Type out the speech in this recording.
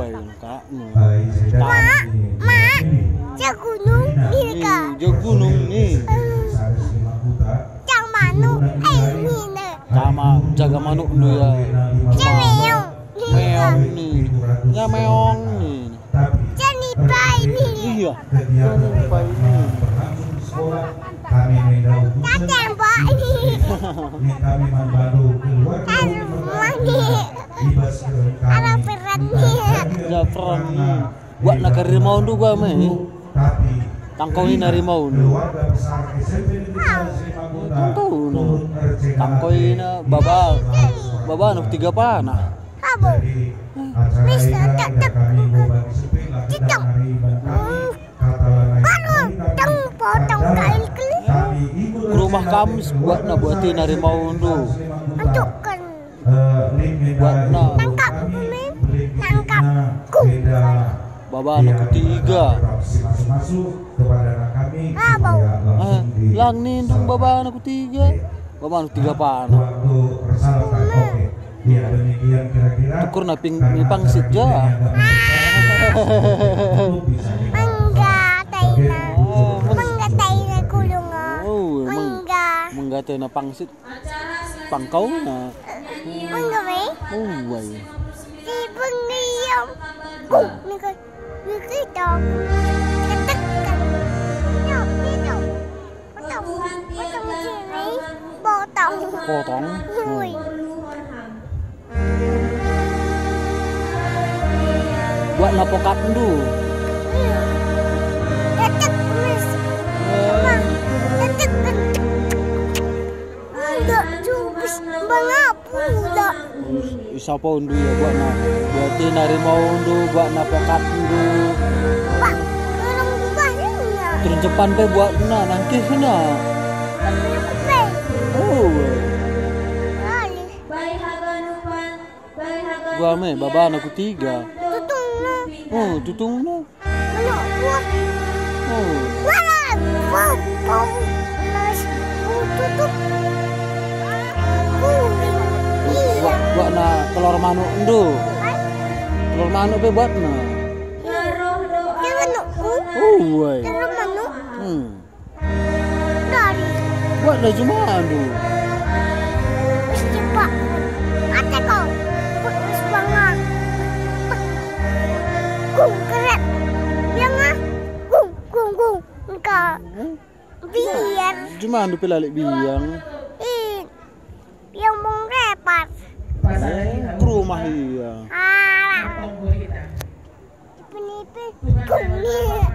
Woi, Kak. Mak, jak gunung nih Kak. Jak gunung nih. Jak manuk ini nih. Sama jaga manuk nih ya. Jak meong. Meong nih. Ya meong nih. Jak nipai nih. Iya. Nipai nih. Jak tembok nih. Ada peran nih. Ya peran nih. Buat nak harimau tu gua meh. Tangkoi harimau tu. Tahu no. Tangkoi na baba nak 3 panah. Apa? Bisa tak tidak. Anu, potong kail keli. Ke rumah kami buatin harimau tu. Untukkan. Buat nak Tangkap kumin. Tangkap kum. baba anak ketiga. Apa? Lang nih dong baba anak ketiga. Baba anak 3 panah. Tukur naping pangsit ja. Menggatai kulung. Oh, menggatai na pangsit. Pangkau na. Menggawe. Oh, wai. Si pengiam. Begitu. Ketekan. Nyok itu. Potong sini. Potong. Hui. Buat napokat tu. Ketek mis. Ketek. Enggak cubis mengapu enggak. Siapa undu ya buatin harimau undu buat napokat undu. Pak, orang buahnya. Turun cepan pe buat nangkis na. Oh. Gua me baba anak ketiga. Tutung na. Oh, tutung na. Anak buah. Oh. Wala. Pau. Mas. Tutup. Kuning. Iya. Buat na telur manuk undu. Telur manuk pe buat na. Dia manukku. Oh, wai. Dia manuk. Dari. Buat dah cuma undu. Mesti pak. Ate kau. Bagus banget. Keren. Yang gung. Enggak. Biar. Cuma undu pe lalik biang. Yang mau repot. Ke rumah iya. Penipu. Kuning.